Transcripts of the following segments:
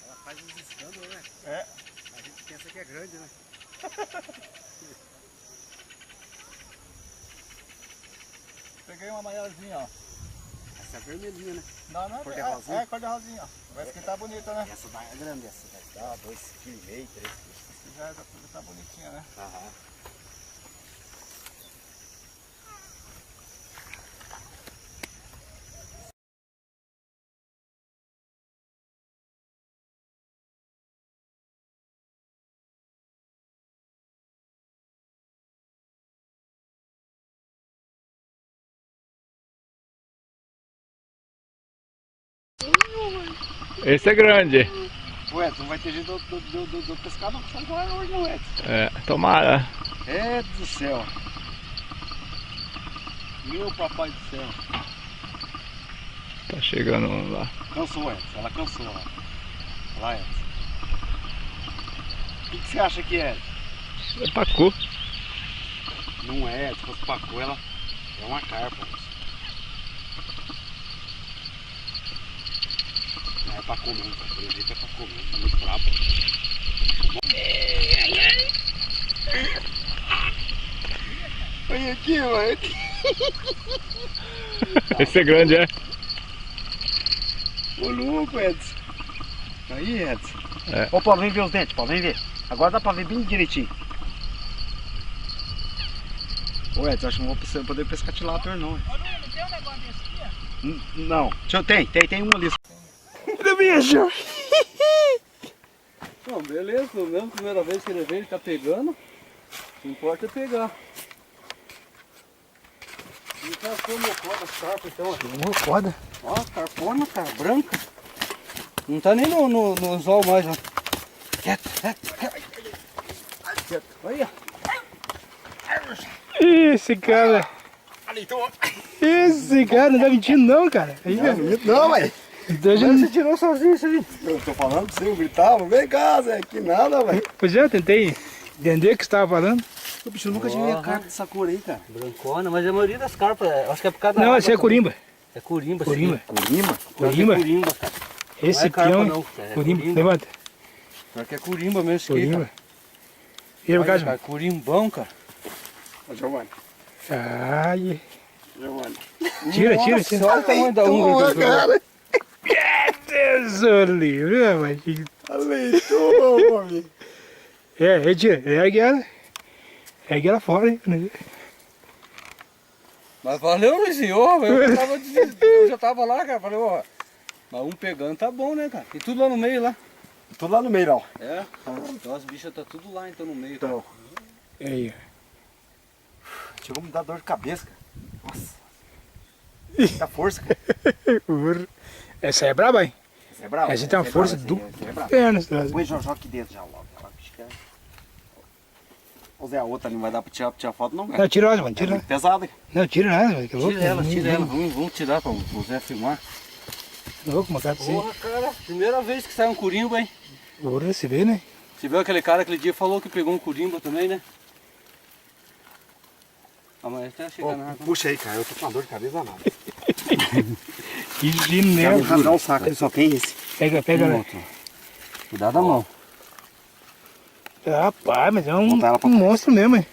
Ela faz uns escândalos, né? É. A gente pensa que é grande, né? Peguei uma maiorzinha, ó. Essa é vermelhinha, né? Não, Cor de rosinha? é cor de rosinha, ó. Parece que tá bonita, né? Essa daí é grande, essa deve dar 2,5 kg, 3 kg. Já tá bonitinha, né? Aham. Esse é grande. Ué, não vai ter jeito de eu pescar não, só agora hoje não, Edson. É, tomara. É do céu. Meu papai do céu. Tá chegando um lá. Cansou, Edson. Ela cansou lá. Olha lá, Edson. O que você acha que é? É pacu. Não é, se fosse pacu, ela é uma carpa. Não é pacu mesmo, cara. Pelo jeito é pacu mesmo. É muito brabo. Olha aqui, mano. Esse é grande, é? Ô louco, Edson. Aí, Edson. É. Ô Paulo, vem ver os dentes, Paulo, vem ver. Agora dá pra ver bem direitinho. Ô Edson, acho que não vou poder pescar tilápia não. Ô, Luiz, não tem um negócio desse aqui, ó? Não. Tem um ali. Ele me achou. Não, beleza, pelo menos primeira vez que ele veio, ele tá pegando. O que importa é pegar. E tá como corda as carpas então, ó. Foda. Ó, carpona, cara, branca. Não tá nem no anzol mais, ó. Quieto. Olha. Esse cara. Esse cara não tá mentindo não, cara. Aí, Não, ué. então, Você tirou sozinho isso aí. Eu tô falando pra você, eu gritava, vem cá, Zé, que nada, velho. pois é, eu tentei entender o que você tava falando. O bicho, eu nunca tive a carta dessa cor aí, cara. Brancona, mas a maioria das carpas, acho que é por causa da Não, água esse é também. corimba. É corimba. Corimba. Corimba? Corimba. É corimba, cara. Esse Não é carpa peão. não, cara, é Corimba. corimba. Levanta. Só que é corimba mesmo isso aqui, Corimba. cara. Vira pra cá, Olha, João. cara, corimbão, cara. Ô, Giovanni. Ai. Giovanni. Tira. Nossa, olha o tamanho da unha que eu tô. cara. Deus o livre, rapaz. Aleitou, homem. Tira. Ergue ela fora, hein. Mas valeu, Luizinho, ó, eu já tava lá, cara, falei, ó, mas um pegando tá bom, né, cara? E tudo lá no meio, lá. Tudo lá no meio, não. É, então as bichas tá tudo lá, então, no meio, cara. Então, Aí, chegou a me dar dor de cabeça, cara. Nossa. Dá força, cara. ó. Essa aí é braba, hein? Essa é brava. Essa tem uma força do... do Essa é brava. pernas. Põe joga aqui dentro já logo. Ela bicho que é... Ô Zé, a outra ali não vai dar pra tirar foto não, cara. Não, tira ela, mano. É Tira muito ela. pesada, cara. Não, tira ela, mano. Que louco. Tira ela, vamos tirar pra o Zé filmar. Louco, uma cara pra você. Porra, cara, primeira vez que sai um corimba, hein? Porra, se vê, né? Você viu aquele cara aquele dia falou que pegou um corimba também, né? Ah, mas até chegar na água. Puxa aí, cara. Eu tô com uma dor de cabeça danada. Que ginelo. Rasgar o saco, ele só tem esse. Pega, né? Cuidado da mão. Rapaz, mas é um Botar ela pra monstro mesmo, hein?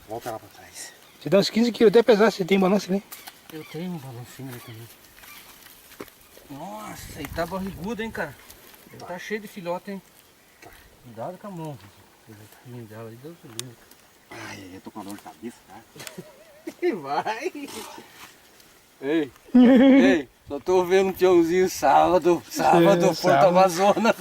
Volta lá pra trás. Você dá uns 15 quilos até pesar, você tem balança ali. Eu tenho um balancinho ali também. Nossa, ele tá barrigudo, hein, cara? Ele tá cheio de filhote, hein? Cuidado com a mão. Ele dela aí, Deus do livre. Ai, eu tô com uma dor de cabeça, cara. Vai! Ei, só tô vendo um peãozinho sábado, Porto sábado. Amazonas.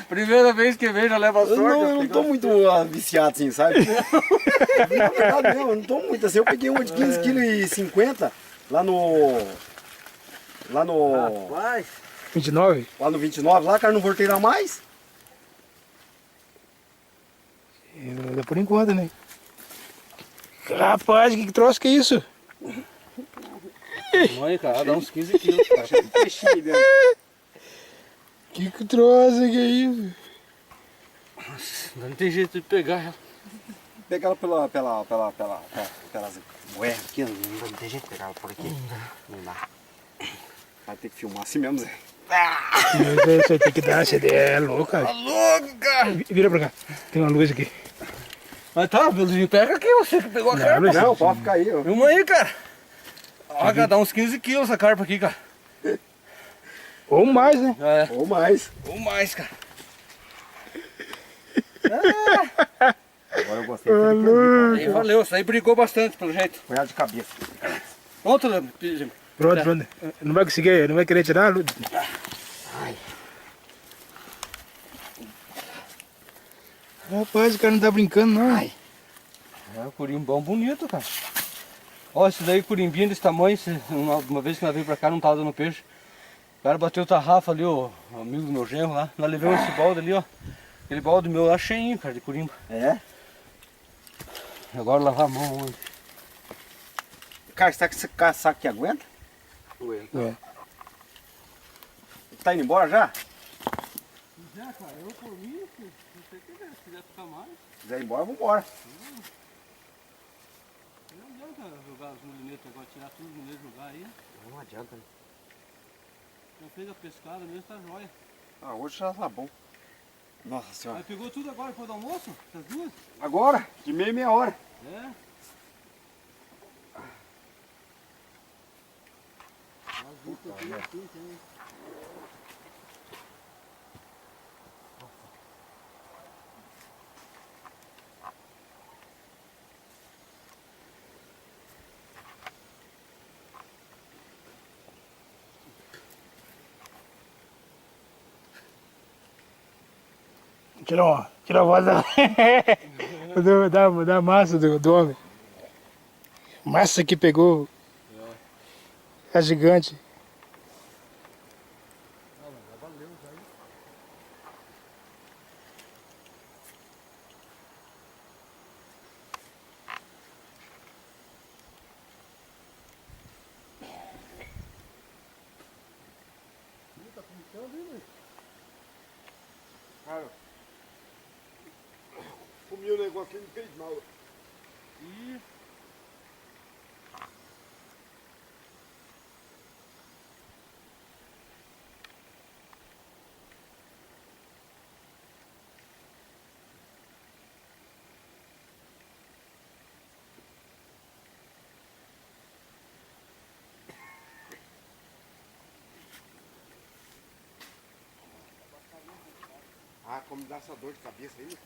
Primeira vez que vejo, já leva sorte. Eu não tô muito viciado assim, sabe? Na verdade mesmo, eu não tô muito assim. Eu peguei uma de 15,50 kg lá no... Rapaz, 29? Lá no 29, lá, cara, não voltei lá mais. É por enquanto, né? Rapaz, que troço que é isso? olha, cara, dá uns 15 quilos. Peixinho dentro. Que troço que é isso? Não tem jeito de pegar ela. Pega ela pelas moedas aqui, não tem jeito de pegar ela por aqui. Não dá. Vai ter que filmar assim mesmo, Zé. Você tem que dar, você é louco, cara. Tá louco, cara! Vira pra cá. Tem uma luz aqui. Mas tá, Beluzinho, pega aqui, você que pegou a carpa. Não, pode ficar aí, ó. Uma aí, cara. Ó, cara, dá uns 15 quilos essa carpa aqui, cara. Ou mais, né? É, Ou mais. ou mais, cara. Agora eu gostei. Foi Aí valeu, isso aí brigou bastante, pelo jeito. de cabeça. Pronto, Leandro? Pronto, pronto. Não vai conseguir, não vai querer tirar a luz. Rapaz, o cara não tá brincando, não. É um curimbão bonito, cara. Ó, esse daí, curimbinho desse tamanho, uma vez que nós veio pra cá, não tava dando peixe. O cara bateu o tarrafa ali, o amigo do meu genro lá. Nós levamos esse balde ali, ó. Aquele balde meu lá cheinho, cara, de curimba. É? Agora lavar a mão onde? Cara, será que esse caçaco aqui aguenta? É. Tá indo embora já? É, cara, eu por mim, não sei o que é, se quiser ficar mais. Se quiser ir embora, vambora. Não adianta jogar as mulinetas agora, tirar tudo no mesmo lugar aí. Não adianta, né? Já fez a pescada mesmo, tá jóia. Ah, hoje já tá bom. Nossa senhora. Aí pegou tudo agora depois do almoço? Essas duas? Agora, de meia hora. É. Tira a voz da massa do homem. Massa que pegou a gigante. Cara, comi o negócio e não fez mal. E... Ah, como dá essa dor de cabeça aí.